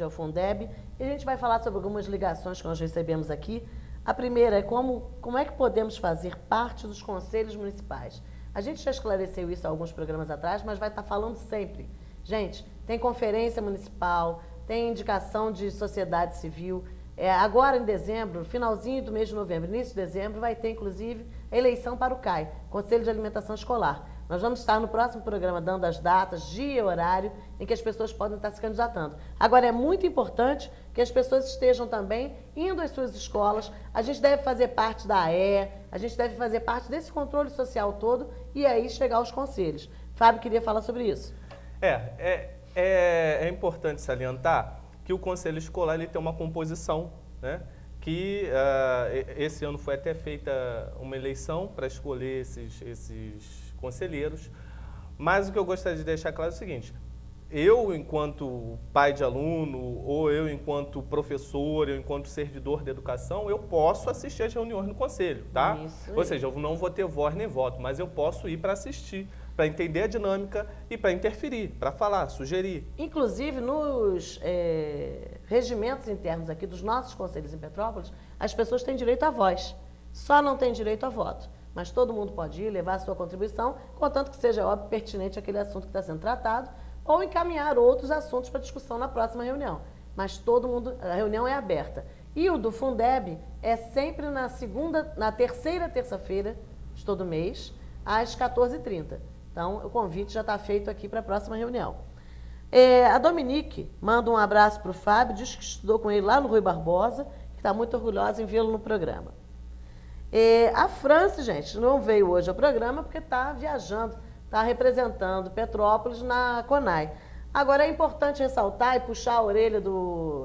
Saúde, é o Fundeb, e a gente vai falar sobre algumas ligações que nós recebemos aqui. A primeira é como é que podemos fazer parte dos conselhos municipais. A gente já esclareceu isso há alguns programas atrás, mas vai estar falando sempre. Gente, tem conferência municipal, tem indicação de sociedade civil. Agora em dezembro, finalzinho do mês de novembro, início de dezembro, vai ter inclusive a eleição para o CAI, Conselho de Alimentação Escolar. Nós vamos estar no próximo programa dando as datas, dia e horário em que as pessoas podem estar se candidatando. Agora, é muito importante que as pessoas estejam também indo às suas escolas. A gente deve fazer parte da AE, a gente deve fazer parte desse controle social todo e aí chegar aos conselhos. Fábio queria falar sobre isso. É importante salientar que o Conselho Escolar ele tem uma composição, né? Que esse ano foi até feita uma eleição para escolher esses conselheiros, mas o que eu gostaria de deixar claro é o seguinte: eu, enquanto pai de aluno, ou eu, enquanto professor, eu, enquanto servidor da educação, eu posso assistir às reuniões no conselho, tá? Ou seja, eu não vou ter voz nem voto, mas eu posso ir para assistir, para entender a dinâmica e para interferir, para falar, sugerir. Inclusive, nos regimentos internos aqui dos nossos conselhos em Petrópolis, as pessoas têm direito à voz, só não têm direito a voto. Mas todo mundo pode ir, levar a sua contribuição, contanto que seja, óbvio, pertinente àquele assunto que está sendo tratado, ou encaminhar outros assuntos para discussão na próxima reunião. Mas todo mundo, a reunião é aberta. E o do Fundeb é sempre na terceira terça-feira de todo mês, às 14h30. Então, o convite já está feito aqui para a próxima reunião. A Dominique manda um abraço para o Fábio, diz que estudou com ele lá no Rui Barbosa, que está muito orgulhosa em vê-lo no programa. A Franci, gente, não veio hoje ao programa porque está viajando, está representando Petrópolis na CONAI. Agora, é importante ressaltar e puxar a orelha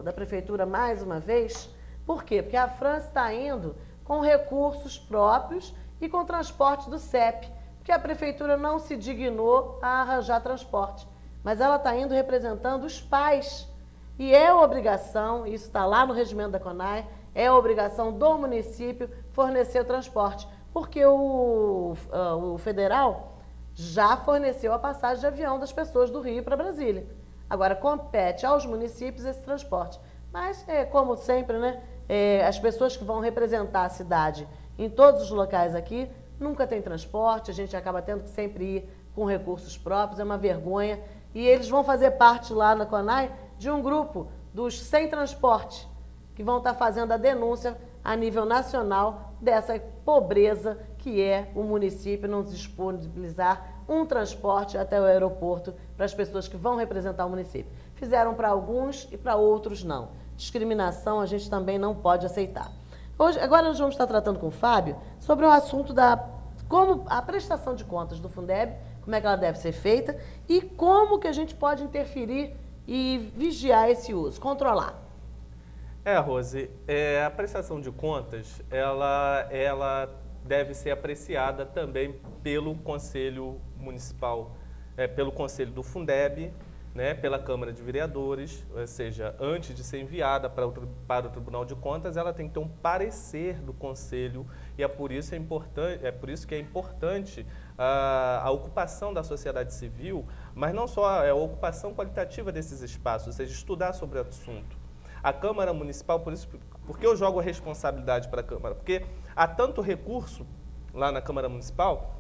da Prefeitura mais uma vez. Por quê? Porque a Franci está indo com recursos próprios e com transporte do CEP, porque a Prefeitura não se dignou a arranjar transporte. Mas ela está indo representando os pais. E é obrigação, isso está lá no regimento da CONAI, é obrigação do município fornecer o transporte, porque o federal já forneceu a passagem de avião das pessoas do Rio para Brasília. Agora, compete aos municípios esse transporte. Mas, como sempre, né, as pessoas que vão representar a cidade em todos os locais aqui, nunca tem transporte, a gente acaba tendo que sempre ir com recursos próprios, é uma vergonha. E eles vão fazer parte lá na CONAI de um grupo dos sem transporte, que vão estar fazendo a denúncia a nível nacional dessa pobreza que é o município não disponibilizar um transporte até o aeroporto para as pessoas que vão representar o município. Fizeram para alguns e para outros não. Discriminação a gente também não pode aceitar. Agora nós vamos estar tratando com o Fábio sobre o assunto como a prestação de contas do Fundeb, como é que ela deve ser feita e como que a gente pode interferir e vigiar esse uso, controlar. Rose, a prestação de contas, ela deve ser apreciada também pelo Conselho Municipal, pelo Conselho do Fundeb, né, pela Câmara de Vereadores, ou seja, antes de ser enviada para o Tribunal de Contas, ela tem que ter um parecer do Conselho e é por isso que é importante a ocupação da sociedade civil, mas não só a ocupação qualitativa desses espaços, ou seja, estudar sobre o assunto. A Câmara Municipal, por que eu jogo a responsabilidade para a Câmara? Porque há tanto recurso lá na Câmara Municipal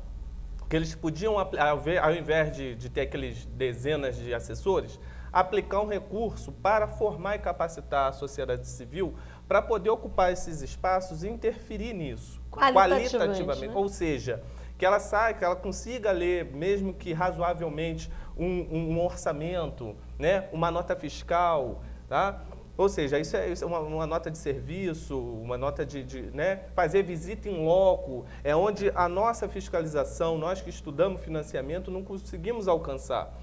que eles podiam, ao invés de ter aqueles dezenas de assessores, aplicar um recurso para formar e capacitar a sociedade civil para poder ocupar esses espaços e interferir nisso, qualitativamente. Né? Ou seja, que ela consiga ler, mesmo que razoavelmente, um orçamento, né? Uma nota fiscal, tá? Ou seja, isso é uma nota de serviço, uma nota né, fazer visita em loco, é onde a nossa fiscalização, nós que estudamos financiamento, não conseguimos alcançar.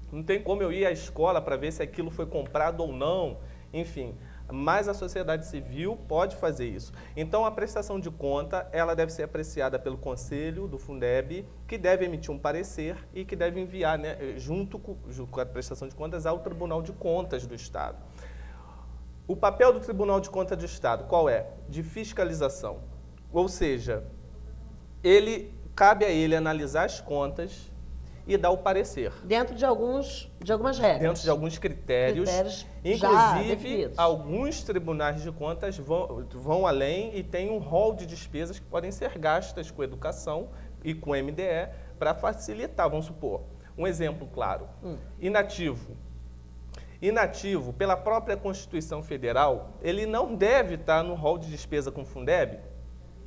Não tem como eu ir à escola para ver se aquilo foi comprado ou não, enfim, mas a sociedade civil pode fazer isso. Então, a prestação de conta, ela deve ser apreciada pelo Conselho do Fundeb, que deve emitir um parecer e que deve enviar, né, junto com a prestação de contas, ao Tribunal de Contas do Estado. O papel do Tribunal de Contas do Estado, qual é? De fiscalização. Ou seja, cabe a ele analisar as contas e dar o parecer. Dentro de algumas regras. Dentro de alguns critérios já inclusive, definidos. alguns tribunais de contas vão além e tem um rol de despesas que podem ser gastas com educação e com MDE para facilitar, vamos supor. Um exemplo claro, inativo. Inativo, pela própria Constituição Federal, ele não deve estar no rol de despesa com o Fundeb,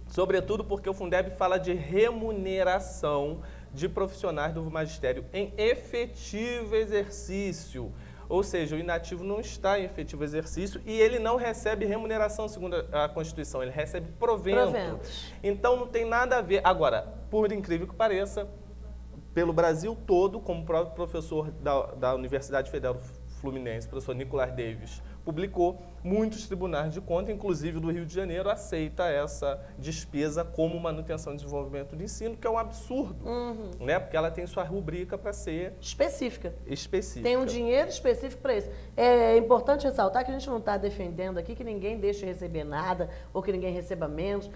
sobretudo porque o Fundeb fala de remuneração de profissionais do magistério em efetivo exercício. Ou seja, o inativo não está em efetivo exercício e ele não recebe remuneração segundo a Constituição, ele recebe proventos. Então não tem nada a ver. Agora, por incrível que pareça, pelo Brasil todo, como o próprio professor da Universidade Federal Fluminense, professor Nicolas Davis, publicou, muitos tribunais de contas, inclusive do Rio de Janeiro, aceita essa despesa como manutenção e desenvolvimento do ensino, que é um absurdo, né? Porque ela tem sua rubrica para ser específica. Tem um dinheiro específico para isso. É importante ressaltar que a gente não está defendendo aqui que ninguém deixe de receber nada ou que ninguém receba menos.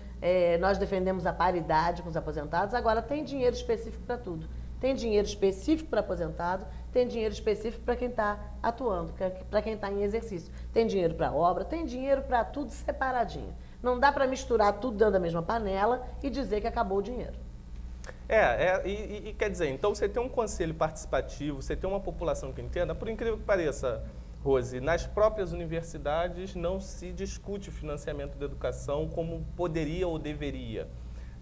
Nós defendemos a paridade com os aposentados. Agora, tem dinheiro específico para tudo. Tem dinheiro específico para aposentado, tem dinheiro específico para quem está atuando, para quem está em exercício. Tem dinheiro para obra, tem dinheiro para tudo separadinho. Não dá para misturar tudo dentro da mesma panela e dizer que acabou o dinheiro. E quer dizer, então você tem um conselho participativo, você tem uma população que entenda, por incrível que pareça, Rose, nas próprias universidades não se discute financiamento da educação como poderia ou deveria.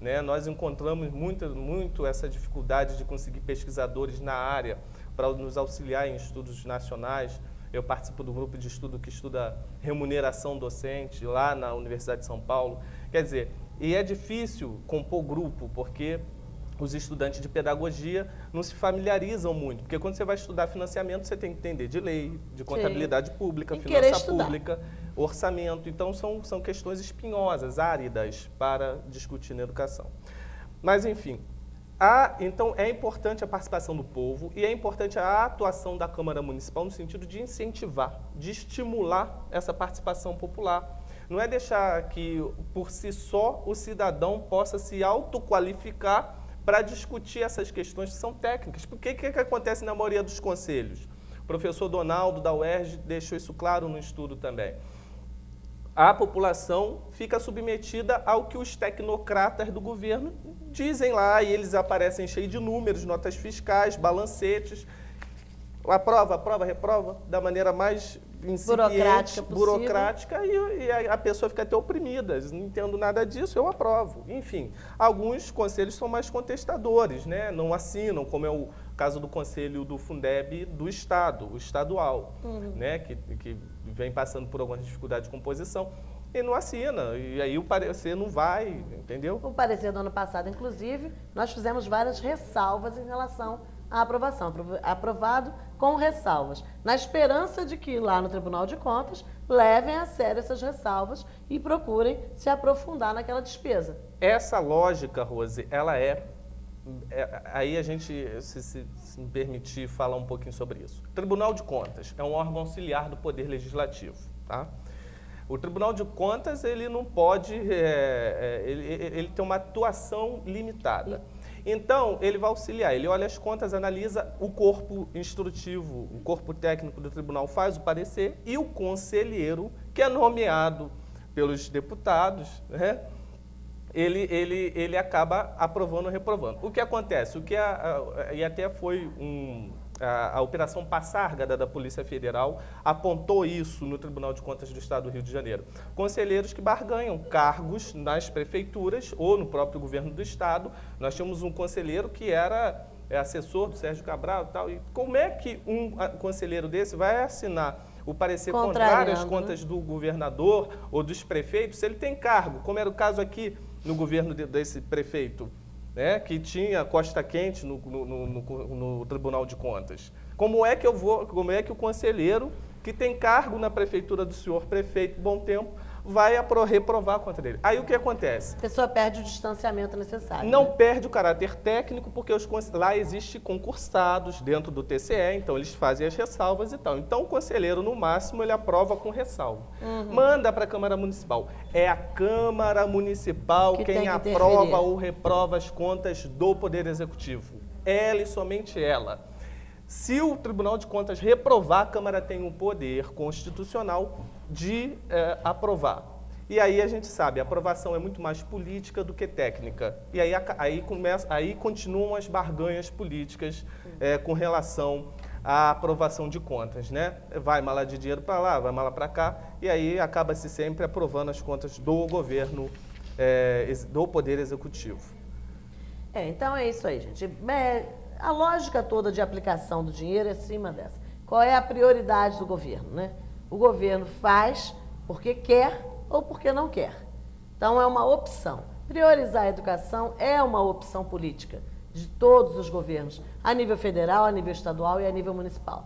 Né? Nós encontramos muito essa dificuldade de conseguir pesquisadores na área para nos auxiliar em estudos nacionais. Eu participo do grupo de estudo que estuda remuneração docente lá na Universidade de São Paulo. Quer dizer, e é difícil compor grupo, porque os estudantes de pedagogia não se familiarizam muito, porque quando você vai estudar financiamento, você tem que entender de lei, de contabilidade pública, finança pública, orçamento. Então, são questões espinhosas, áridas para discutir na educação. Mas, enfim, então é importante a participação do povo e é importante a atuação da Câmara Municipal no sentido de incentivar, de estimular essa participação popular. Não é deixar que, por si só, o cidadão possa se autoqualificar para discutir essas questões que são técnicas. Porque o que acontece na maioria dos conselhos? O professor Donaldo, da UERJ, deixou isso claro no estudo também. A população fica submetida ao que os tecnocratas do governo dizem lá, e eles aparecem cheios de números, notas fiscais, balancetes, aprova, reprova, da maneira mais incipiente, burocrática e a pessoa fica até oprimida. Não entendo nada disso, eu aprovo. Enfim, alguns conselhos são mais contestadores, né? Não assinam, como é o caso do conselho do Fundeb do Estado, o estadual, né? que vem passando por algumas dificuldades de composição. E não assina, e aí o parecer não vai, entendeu? O parecer do ano passado, inclusive, nós fizemos várias ressalvas em relação à aprovação. Aprovado com ressalvas, na esperança de que lá no Tribunal de Contas levem a sério essas ressalvas e procurem se aprofundar naquela despesa. Essa lógica, Rose, ela aí a gente, se me permitir falar um pouquinho sobre isso. O Tribunal de Contas é um órgão auxiliar do Poder Legislativo, tá? O Tribunal de Contas, ele não pode, ele tem uma atuação limitada. Então, ele vai auxiliar, ele olha as contas, analisa o corpo instrutivo, o corpo técnico do tribunal faz o parecer e o conselheiro, que é nomeado pelos deputados, né? Ele acaba aprovando ou reprovando. O que acontece? E até foi a Operação Passarga da Polícia Federal apontou isso no Tribunal de Contas do Estado do Rio de Janeiro. Conselheiros que barganham cargos nas prefeituras ou no próprio governo do Estado. Nós tínhamos um conselheiro que era assessor do Sérgio Cabral e tal. E como é que um conselheiro desse vai assinar o parecer contrário às contas do governador ou dos prefeitos se ele tem cargo, como era o caso aqui no governo desse prefeito, né, que tinha costa quente no Tribunal de Contas? Como é que o conselheiro que tem cargo na prefeitura do senhor prefeito Bom Tempo vai reprovar contra ele? Aí o que acontece? A pessoa perde o distanciamento necessário. Não, né? Perde o caráter técnico, porque lá existem concursados dentro do TCE, então eles fazem as ressalvas e tal. Então o conselheiro, no máximo, ele aprova com ressalva. Manda para a Câmara Municipal. É a Câmara Municipal quem aprova ou reprova as contas do Poder Executivo. ela e somente ela. Se o Tribunal de Contas reprovar, a Câmara tem o poder constitucional de aprovar. E aí a gente sabe, a aprovação é muito mais política do que técnica. E aí continuam as barganhas políticas com relação à aprovação de contas, né? Vai mala de dinheiro para lá, vai mala para cá, e aí acaba-se sempre aprovando as contas do governo, do Poder Executivo. Então é isso aí, gente. A lógica toda de aplicação do dinheiro é acima dessa. Qual é a prioridade do governo, né? O governo faz porque quer ou porque não quer. Então é uma opção. Priorizar a educação é uma opção política de todos os governos, a nível federal, a nível estadual e a nível municipal.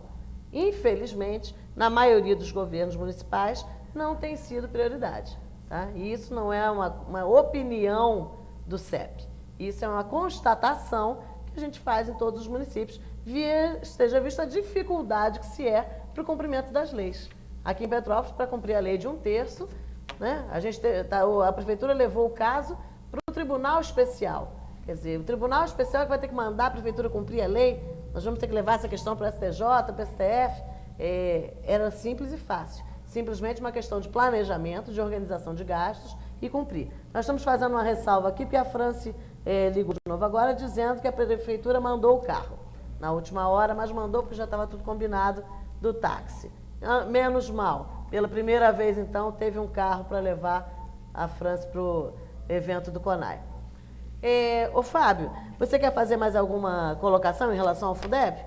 Infelizmente, na maioria dos governos municipais, não tem sido prioridade. Tá? E isso não é uma opinião do CEP. Isso é uma constatação que a gente faz em todos os municípios, esteja vista a dificuldade que se é para o cumprimento das leis. Aqui em Petrópolis, para cumprir a lei de 1/3, né, a Prefeitura levou o caso para o Tribunal Especial. Quer dizer, o Tribunal Especial é que vai ter que mandar a Prefeitura cumprir a lei, nós vamos ter que levar essa questão para o STJ, para o STF. Era simples e fácil. Simplesmente uma questão de planejamento, de organização de gastos e cumprir. Nós estamos fazendo uma ressalva aqui, porque a Franci ligou de novo agora, dizendo que a Prefeitura mandou o carro na última hora, mas mandou porque já estava tudo combinado do táxi. Menos mal. Pela primeira vez, então, teve um carro para levar a Franci para o evento do CONAI. Ô Fábio, você quer fazer mais alguma colocação em relação ao Fundeb?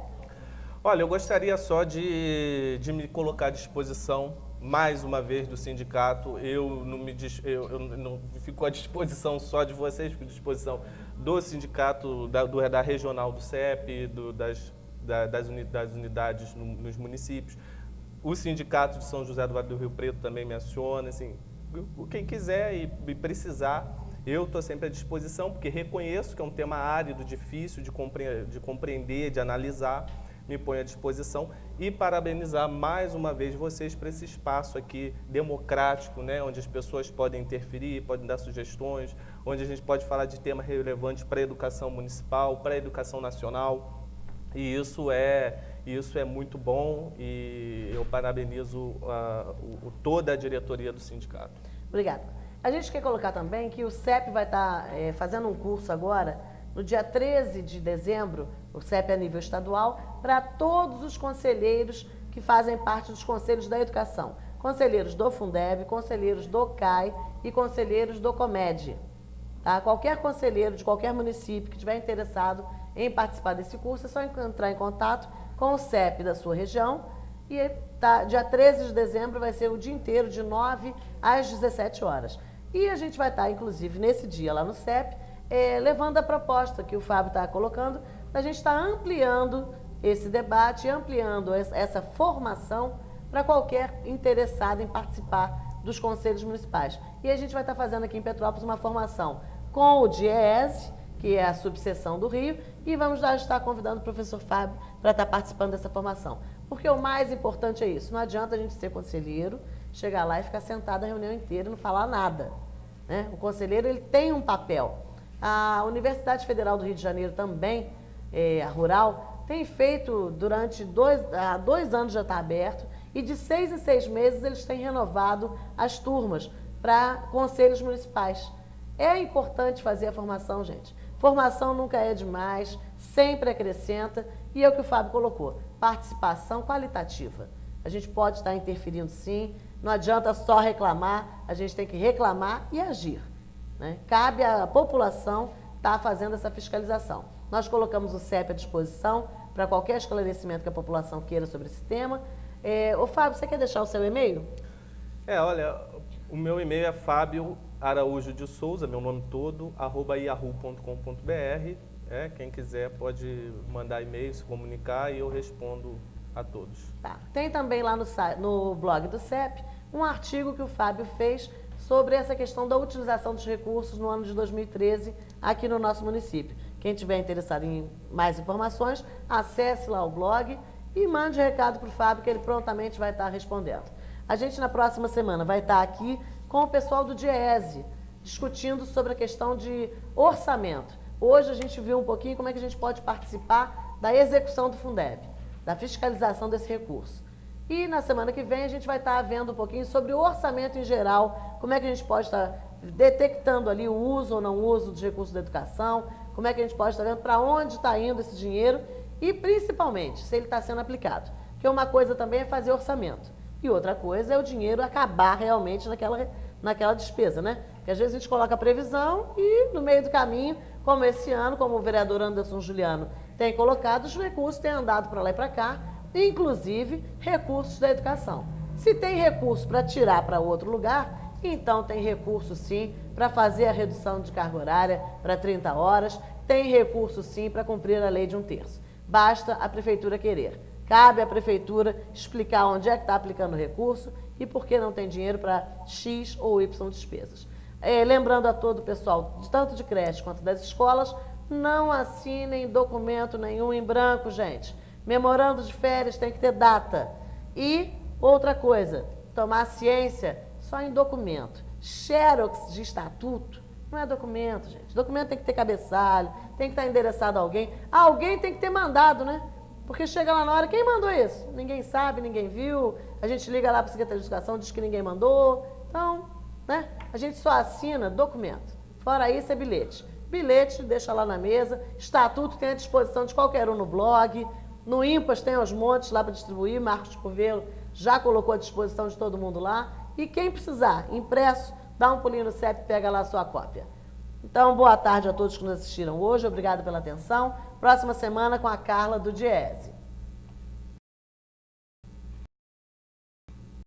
Olha, eu gostaria só de me colocar à disposição, mais uma vez, do sindicato. Eu não fico à disposição só de vocês, fico à disposição do sindicato, da regional do CEP, das unidades nos municípios. O sindicato de São José do Vale do Rio Preto também me aciona. Assim, quem quiser e precisar, eu estou sempre à disposição, porque reconheço que é um tema árido, difícil de compreender, de analisar. Me ponho à disposição e parabenizar mais uma vez vocês por esse espaço aqui democrático, né, onde as pessoas podem interferir, podem dar sugestões, onde a gente pode falar de temas relevantes para a educação municipal, para a educação nacional. E isso é muito bom e eu parabenizo toda a diretoria do sindicato. Obrigada. A gente quer colocar também que o CEP vai estar fazendo um curso agora, no dia 13 de dezembro, o CEP a nível estadual, para todos os conselheiros que fazem parte dos conselhos da educação. Conselheiros do Fundeb, conselheiros do CAI e conselheiros do COMED. Tá? Qualquer conselheiro de qualquer município que estiver interessado em participar desse curso, é só entrar em contato com o CEP da sua região. E dia 13 de dezembro vai ser o dia inteiro, de 9 às 17 horas. E a gente vai estar, inclusive, nesse dia lá no CEP, levando a proposta que o Fábio está colocando, a gente está ampliando esse debate, ampliando essa formação para qualquer interessado em participar dos conselhos municipais. E a gente vai estar fazendo aqui em Petrópolis uma formação com o DIEESE, que é a subseção do Rio, e vamos estar convidando o professor Fábio para estar participando dessa formação. Porque o mais importante é isso, não adianta a gente ser conselheiro, chegar lá e ficar sentado a reunião inteira e não falar nada. Né? O conselheiro ele tem um papel. A Universidade Federal do Rio de Janeiro também, a Rural, tem feito há 2 anos já está aberto, e de 6 em 6 meses eles têm renovado as turmas para conselhos municipais. É importante fazer a formação, gente. Formação nunca é demais, sempre acrescenta, e é o que o Fábio colocou, participação qualitativa. A gente pode estar interferindo sim, não adianta só reclamar, a gente tem que reclamar e agir. Né? Cabe à população estar fazendo essa fiscalização. Nós colocamos o CEP à disposição para qualquer esclarecimento que a população queira sobre esse tema. Ô Fábio, você quer deixar o seu e-mail? Olha, o meu e-mail é Fábio Araújo de Souza, meu nome todo, @yahoo.com.br. Quem quiser pode mandar e-mail, se comunicar e eu respondo a todos. Tá. Tem também lá no blog do CEP um artigo que o Fábio fez sobre essa questão da utilização dos recursos no ano de 2013 aqui no nosso município. Quem tiver interessado em mais informações, acesse lá o blog e mande recado para o Fábio que ele prontamente vai estar respondendo. A gente na próxima semana vai estar aqui com o pessoal do DIEESE, discutindo sobre a questão de orçamento. Hoje a gente viu um pouquinho como é que a gente pode participar da execução do Fundeb, da fiscalização desse recurso. E na semana que vem a gente vai estar vendo um pouquinho sobre o orçamento em geral, como é que a gente pode estar detectando ali o uso ou não uso dos recursos da educação, como é que a gente pode estar vendo para onde está indo esse dinheiro e principalmente se ele está sendo aplicado. Porque uma coisa também é fazer orçamento e outra coisa é o dinheiro acabar realmente naquela despesa, né? Porque às vezes a gente coloca a previsão e no meio do caminho, como esse ano, como o vereador Anderson Juliano tem colocado, os recursos têm andado para lá e para cá, inclusive recursos da educação. Se tem recurso para tirar para outro lugar, então tem recurso sim para fazer a redução de carga horária para 30 horas, tem recurso sim para cumprir a lei de 1/3. Basta a prefeitura querer. Cabe à prefeitura explicar onde é que está aplicando o recurso e por que não tem dinheiro para X ou Y despesas. Lembrando a todo o pessoal, tanto de creche quanto das escolas, não assinem documento nenhum em branco, gente. Memorando de férias tem que ter data. E outra coisa, tomar ciência só em documento. Xerox de estatuto não é documento, gente. Documento tem que ter cabeçalho, tem que estar endereçado a alguém. Alguém tem que ter mandado, né? Porque chega lá na hora, quem mandou isso? Ninguém sabe, ninguém viu. A gente liga lá para a Secretaria de Educação, diz que ninguém mandou. Então, né? A gente só assina documento. Fora isso é bilhete. Bilhete deixa lá na mesa. Estatuto tem à disposição de qualquer um no blog. No IMPAS tem os montes lá para distribuir. Marcos Curvelo já colocou à disposição de todo mundo lá. E quem precisar, impresso, dá um pulinho no CEP e pega lá a sua cópia. Então, boa tarde a todos que nos assistiram hoje. Obrigada pela atenção. Próxima semana com a Carla do Diese.